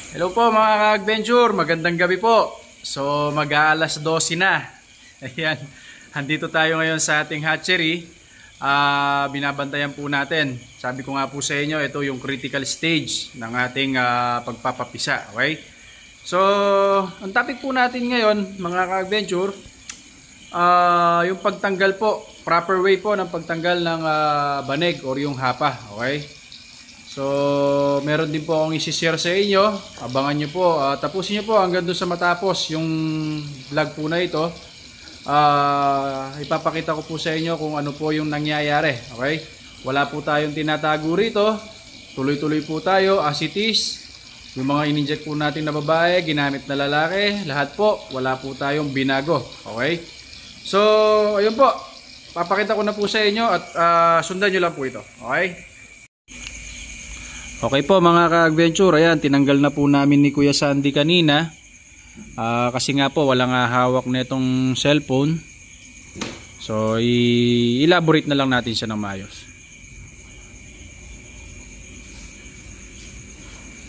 Hello po mga ka-adventure, magandang gabi po. So mag-aalas 12 na. Ayan, andito tayo ngayon sa ating hatchery. Binabantayan po natin. Sabi ko nga po sa inyo, ito yung critical stage ng ating pagpapapisa. Okay? So, ang topic po natin ngayon mga ka-adventure, yung pagtanggal po, proper way po ng pagtanggal ng banig or yung hapa. Okay? So, meron din po akong isi-share sa inyo. Abangan nyo po. Tapusin nyo po hanggang doon sa matapos yung vlog po na ito. Ipapakita ko po sa inyo kung ano po yung nangyayari. Okay? Wala po tayong tinatago rito. Tuloy-tuloy po tayo as it is. Yung mga in-inject po natin na babae, ginamit na lalaki, lahat po, wala po tayong binago. Okay? So, ayun po. Papakita ko na po sa inyo at sundan nyo lang po ito. Okay? Okay po mga ka-adventure, ayan, tinanggal na po namin ni Kuya Sandy kanina. Kasi nga po walang hawak na itong cellphone. So i-elaborate na lang natin siya ng maayos.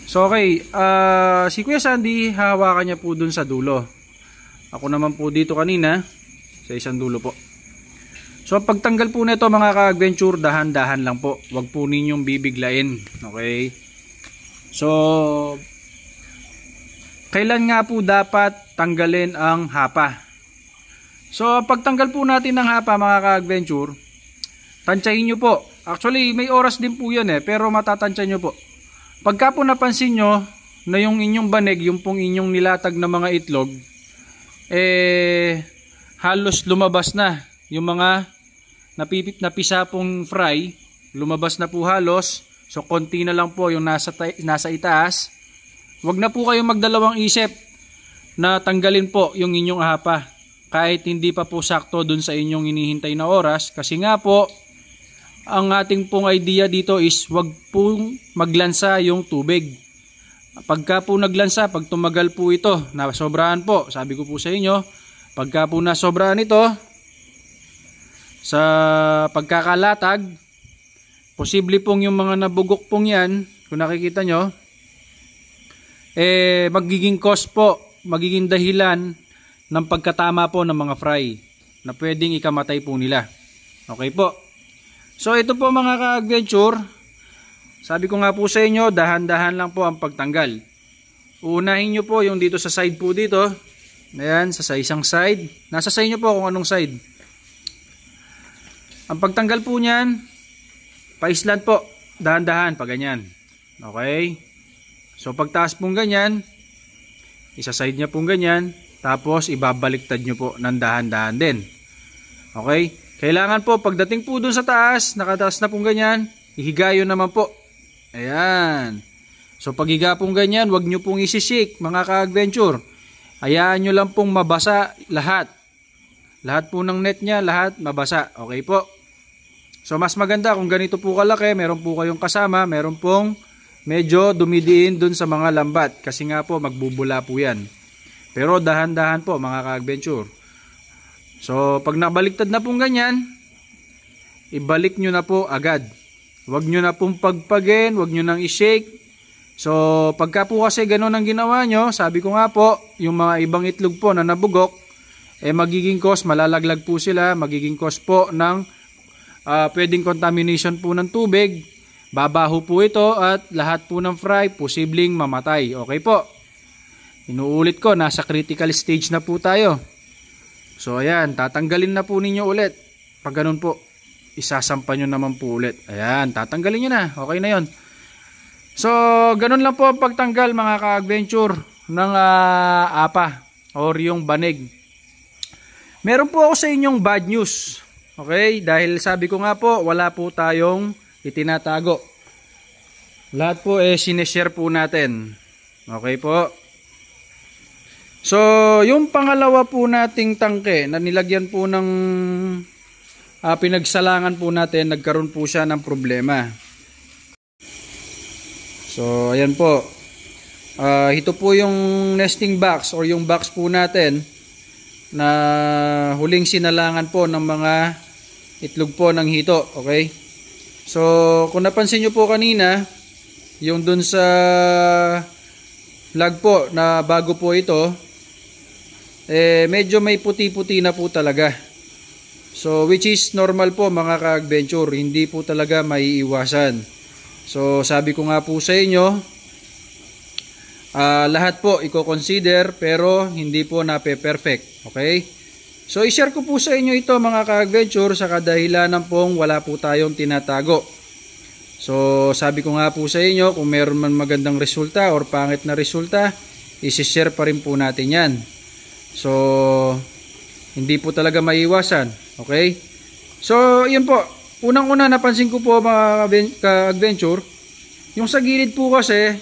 So okay, si Kuya Sandy hahawakan niya po dun sa dulo. Ako naman po dito kanina sa isang dulo po. So pagtanggal po nito mga ka-adventure, dahan-dahan lang po. Huwag po ninyong bibiglain. Okay? So kailan nga po dapat tanggalin ang hapa? So pagtanggal po natin ng hapa mga ka-adventure, tansyahin nyo po. Actually may oras din po yan pero matatansya nyo po. Pagka po napansin nyo na yung inyong banig, yung pong inyong nilatag na mga itlog, halos lumabas na yung mga napisa pong fry, lumabas na po halos. So konti na lang po yung nasa itaas. Huwag na po kayong magdalawang isip na tanggalin po yung inyong hapa kahit hindi pa po sakto dun sa inyong hinihintay na oras. Kasi nga po, ang ating pong idea dito is huwag pong maglansa yung tubig. Pagka po naglansa, pag tumagal po ito, nasobrahan po, sabi ko po sa inyo, pagka po nasobrahan ito, sa pagkakalatag, posible pong yung mga nabugok pong yan, kung nakikita nyo, magiging cause po, magiging dahilan ng pagkatama po ng mga fry na pwedeng ikamatay po nila. Okay po. So ito po mga ka-adventure, sabi ko nga po sa inyo, dahan-dahan lang po ang pagtanggal. Uunahin nyo po yung dito sa side po dito. Ayan, sa isang side. Nasa sa inyo po kung anong side. Ang pagtanggal po niyan, pa-island po, dahan-dahan, pa ganyan. Okay? So pagtaas pong ganyan, isa-side niya pong ganyan, tapos ibabaliktad nyo po ng dahan-dahan din. Okay? Kailangan po, pagdating po dun sa taas, nakataas na pong ganyan, ihigayo naman po. Ayan. So paghiga pong ganyan, wag nyo pong isishik, mga ka-adventure. Hayaan nyo lang pong mabasa lahat. Lahat po ng net niya, lahat mabasa. Okay po? So mas maganda kung ganito po kalaki, meron po kayong kasama, meron pong medyo dumidiin dun sa mga lambat. Kasi nga po magbubula po yan. Pero dahan-dahan po mga ka-adventure. So pag nabaliktad na pong ganyan, ibalik nyo na po agad. Huwag nyo na pong pagpagin, huwag nyo nang i-shake. So pagka po kasi ganun ang ginawa nyo, sabi ko nga po, yung mga ibang itlog po na nabugok, magiging cause, malalaglag po sila, magiging cause po ng pwedeng contamination po ng tubig, babaho po ito at lahat po ng fry posibleng mamatay. Okay po. Inuulit ko, nasa critical stage na po tayo. So ayan, tatanggalin na po ninyo ulit. Pag ganun po, isasampan nyo naman po ulit. Ayan, tatanggalin nyo na. Okay na yon. So ganun lang po ang pagtanggal mga ka-adventure ng apa or yung banig. Meron po ako sa inyong bad news. Okay? Dahil sabi ko nga po, wala po tayong itinatago. Lahat po sineshare po natin. Okay po? So, yung pangalawa po nating tangke na nilagyan po ng pinagsalangan po natin, nagkaroon po siya ng problema. So, ayan po. Ito po yung nesting box or yung box po natin na huling sinalangan po ng mga itlog po ng hito. Okay? So kung napansin nyo po kanina, yung dun sa vlog po na bago po ito, medyo may puti-puti na po talaga. So which is normal po mga ka-adventure, hindi po talaga maiiwasan. So sabi ko nga po sa inyo, lahat po i-consider pero hindi po nape-perfect. Okay? So i-share ko po sa inyo ito mga ka-adventure sa kadahilanan pong wala po tayong tinatago. So sabi ko nga po sa inyo, kung meron man magandang resulta or pangit na resulta, i-share pa rin po natin yan. So hindi po talaga maiiwasan. Okay? So yun po, unang-una napansin ko po mga ka-adventure, yung sa gilid po kasi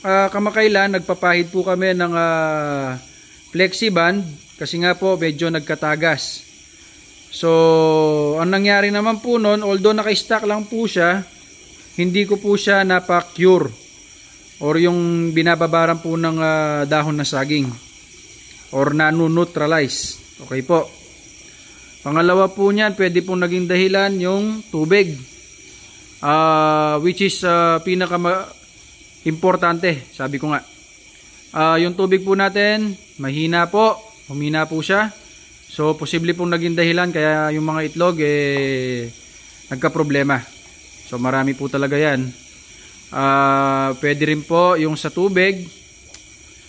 kamakailan nagpapahid po kami ng flexiband kasi nga po medyo nagkatagas. So ang nangyari naman po nun, although naka-stock lang po siya, hindi ko po siya napa-cure or yung binababaran po ng dahon na saging or nano-neutralize. Okay po. Pangalawa po niyan, pwede pong naging dahilan yung tubig. Which is importante, sabi ko nga. Yung tubig po natin, mahina po, humina po siya. So, posible pong naging dahilan kaya yung mga itlog nagka-problema. So, marami po talaga yan. Pwede rin po yung sa tubig.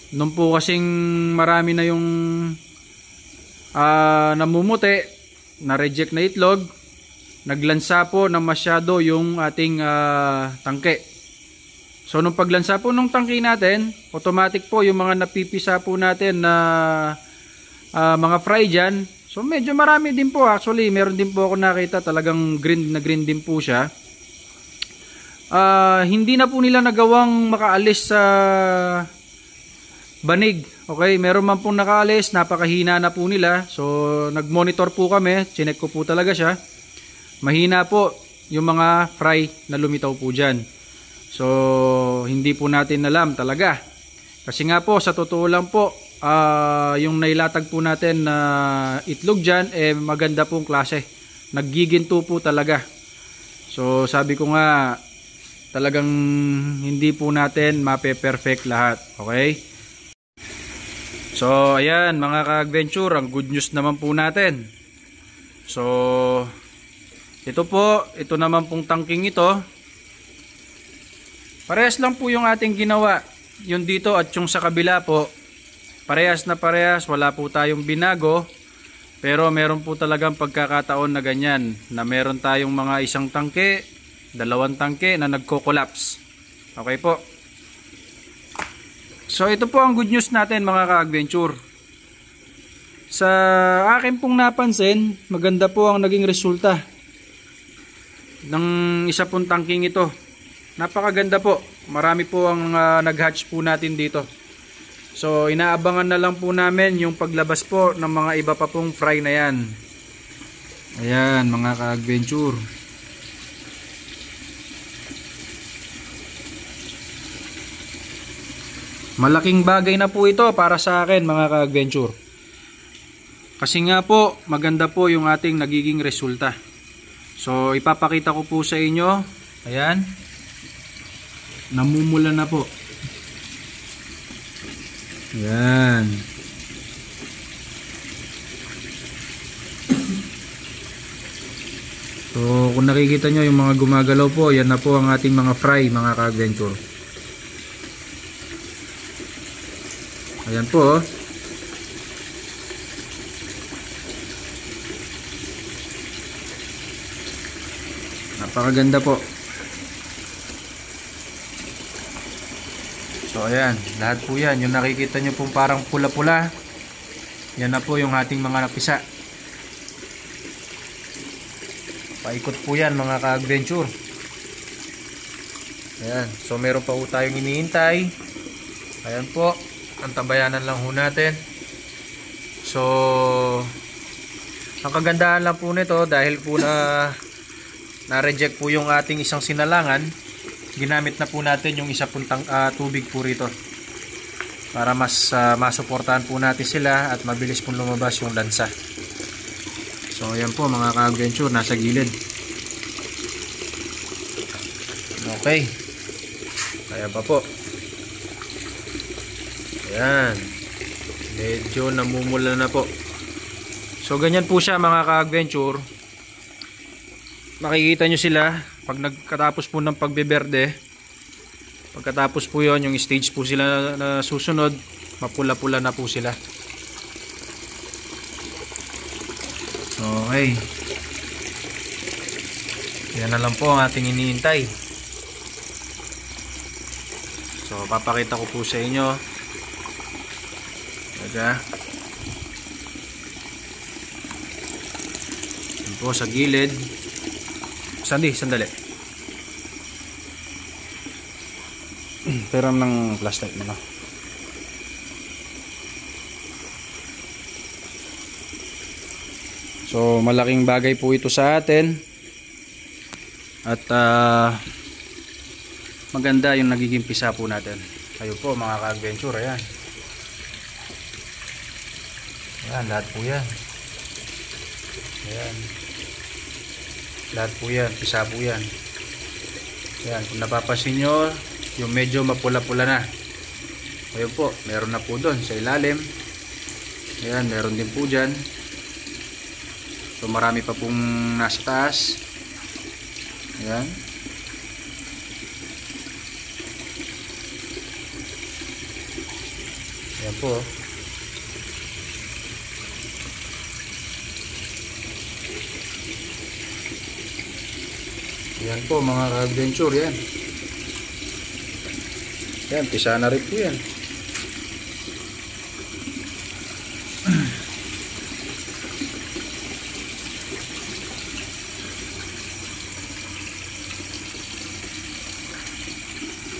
Nung po kasing marami na yung namumuti, na-reject na itlog, naglansa po ng masyado yung ating tangke. So nung paglansa po ng tangke natin, automatic po yung mga napipisa po natin na mga fry dyan. So medyo marami din po actually, meron din po ako nakita talagang green na green din po siya. Hindi na po nila nagawang makaalis sa banig. Okay, meron man pong nakaalis, napakahina na po nila. So nagmonitor po kami, chinek ko po talaga siya. Mahina po yung mga fry na lumitaw po dyan. So hindi po natin alam talaga. Kasi nga po sa totoo lang po, yung nailatag po natin na itlog dyan, maganda pong klase. Naggiginto po talaga. So sabi ko nga, talagang hindi po natin mape-perfect lahat. Okay? So ayan mga ka-adventure, ang good news naman po natin. So ito naman pong tangking ito, parehas lang po yung ating ginawa. Yung dito at yung sa kabila po, parehas na parehas, wala po tayong binago. Pero meron po talagang pagkakataon na ganyan, na meron tayong mga isang tangke, dalawang tangke na nagko-collapse. Okay po. So ito po ang good news natin mga ka-adventure. Sa akin pong napansin, maganda po ang naging resulta ng isa pong tangking ito. Napakaganda po. Marami po ang nag-hatch po natin dito. So inaabangan na lang po namin yung paglabas po ng mga iba pa pong fry na yan. Ayan mga ka-adventure. Malaking bagay na po ito para sa akin mga ka-adventure. Kasi nga po, maganda po yung ating nagiging resulta. So ipapakita ko po sa inyo. Ayan. Namumula na po. Ayan. So kung nakikita nyo yung mga gumagalaw po, yan na po ang ating mga fry mga ka-adventure. Ayan po. Napakaganda po. So ayan, lahat po yan. Yung nakikita nyo pong parang pula-pula, yan na po yung ating mga napisa. Paikot po yan mga ka-adventure. Ayan, so meron pa po tayong iniintay. Ayan po. Ang tabayanan lang ho natin. So ang kagandahan lang po nito, dahil po na-reject po yung ating isang sinalangan, ginamit na po natin yung isa pong tubig po rito para mas masuportahan po natin sila at mabilis po lumabas yung lansa. So ayan po mga ka-adventure, nasa gilid. Okay, kaya pa po. Ayan. Medyo namumula na po. So ganyan po siya mga ka-adventure. Makikita nyo sila pag nagkatapos po ng pagbeberde. Pagkatapos po yon, yung stage po sila na susunod, mapula-pula na po sila. Okay. Yan na lang po ang ating iniintay. So papakita ko po sa inyo. Talaga. Yan po sa gilid. Sandali. Peram ng flashlight na. So malaking bagay po ito sa atin. At maganda yung nagiging pisa po natin. Kayo po mga ka-adventure, ayan. Ayan, lahat po yan. Ayan. Lahat po yan, pisa po yan. Ayan, kung napapansin nyo, yung medyo mapula-pula na. Ayun po, meron na po doon sa ilalim. Ayan, meron din po dyan. So marami pa pong nasa taas. Ayan. Ayan po. Ayan po mga adventure, yan. Yan, pisa na rin po yan.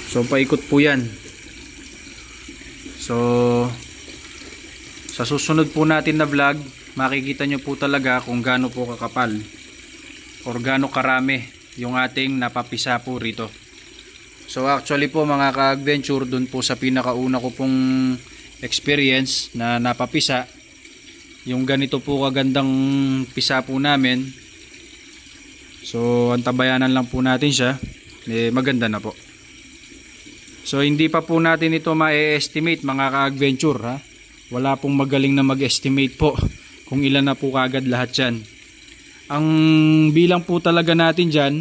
So paikot po yan. So sa susunod po natin na vlog, makikita nyo po talaga kung gaano po kakapal or gaano karami yung ating napapisa po rito. So actually po mga ka-adventure, dun po sa pinakauna ko pong experience na napapisa, yung ganito po kagandang pisa po namin. So antabayanan lang po natin siya, maganda na po. So hindi pa po natin ito ma-estimate mga ka-adventure, ha. Wala pong magaling na mag-estimate po kung ilan na po kagad lahat yan. Ang bilang po talaga natin dyan,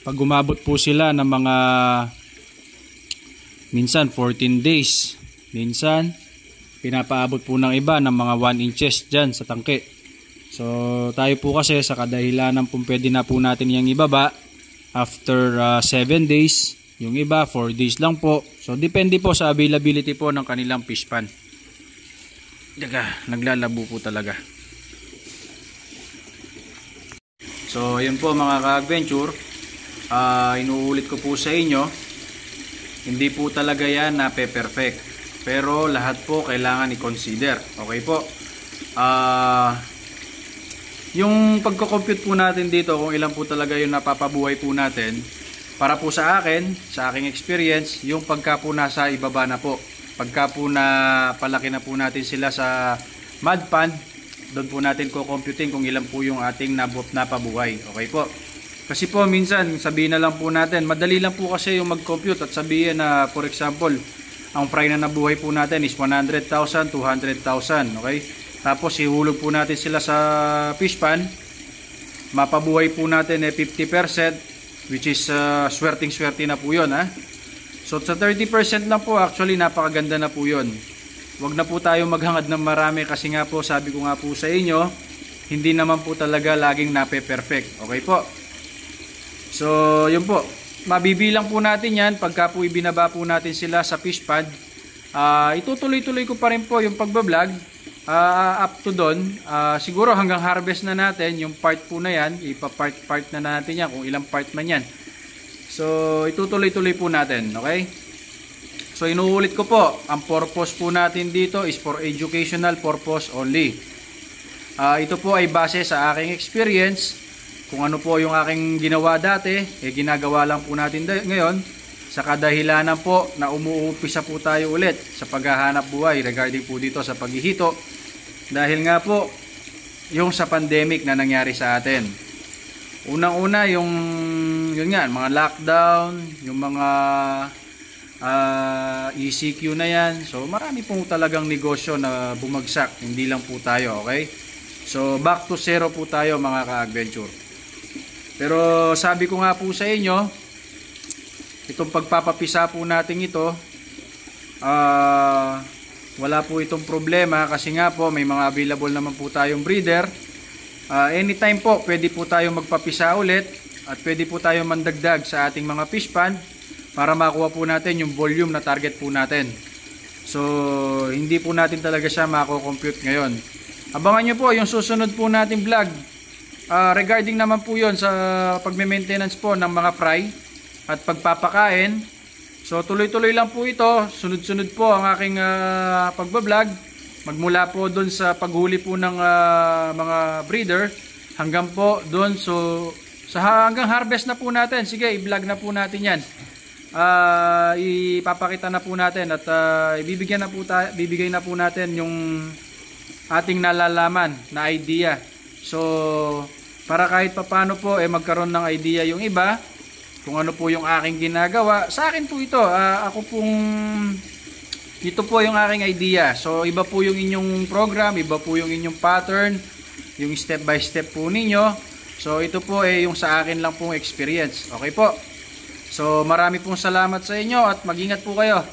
pag umabot po sila ng mga minsan 14 days, minsan pinapaabot po ng iba ng mga 1 inches dyan sa tangke. So tayo po kasi sa kadahilanan po pwede na po natin yung ibaba after 7 days, yung iba 4 days lang po. So depende po sa availability po ng kanilang fish pan. Naglalabo po talaga. So yun po mga ka-adventure, inuulit ko po sa inyo, hindi po talaga yan na perfect, pero lahat po kailangan i-consider. Okay po. Yung pagko-compute po natin dito kung ilan po talaga yung napapabuhay po natin, para po sa akin, sa aking experience, yung pagka po nasa ibaba na po, pagka po na palaki na po natin sila sa mud pond, doon po natin ko-computing kung ilan po yung ating napabuhay. Okay po. Kasi po minsan sabihin na lang po natin, madali lang po kasi yung mag-compute at sabihin na for example, ang fry na nabuhay po natin is 100,000, 200,000. Okay? Tapos ihulog po natin sila sa fish pan, mapabuhay po natin 50%, which is swerting-swerte na po yun, ha? So sa 30% lang po, actually napakaganda na po yun. Huwag na po tayo maghangad ng marami kasi nga po, sabi ko nga po sa inyo, hindi naman po talaga laging nape-perfect. Okay po? So yun po, mabibilang po natin yan pagka po ibinaba po natin sila sa fish pad. Itutuloy-tuloy ko pa rin po yung pagbablog up to doon. Siguro hanggang harvest na natin yung part po na yan, ipa-part na natin yan kung ilang part man yan. So itutuloy-tuloy po natin. Okay? So inuulit ko po, ang purpose po natin dito is for educational purpose only. Ito po ay base sa aking experience. Kung ano po yung aking ginawa dati, ginagawa lang po natin ngayon. Sa kadahilanan po na umuumpisa po tayo ulit sa paghahanap buhay regarding po dito sa paghihito. Dahil nga po, yung sa pandemic na nangyari sa atin. Unang-una yung yun nga, mga lockdown, yung mga ECQ na yan. So marami po talagang negosyo na bumagsak, hindi lang po tayo, okay? So back to zero po tayo mga ka-adventure. Pero sabi ko nga po sa inyo, itong pagpapapisa po natin ito, wala po itong problema kasi nga po may mga available naman po tayong breeder. Anytime po pwede po tayo magpapisa ulit at pwede po tayo mandagdag sa ating mga fish pond para makuha po natin yung volume na target po natin. So hindi po natin talaga siya mako-compute ngayon. Abangan nyo po yung susunod po nating vlog. Regarding naman po yon sa pagme-maintenance po ng mga fry at pagpapakain. So tuloy-tuloy lang po ito. Sunod-sunod po ang aking pagbablog. Magmula po doon sa paghuli po ng mga breeder hanggang po doon hanggang harvest na po natin. Sige, i-vlog na po natin yan. Ipapakita na po natin at bibigay na po natin yung ating nalalaman na idea. So para kahit papano po magkaroon ng idea yung iba kung ano po yung aking ginagawa. Sa akin po ito, ito po yung aking idea. So iba po yung inyong program, iba po yung inyong pattern, yung step by step po ninyo. So ito po yung sa akin lang pong experience. Okay po. So marami pong salamat sa inyo at mag-ingat po kayo.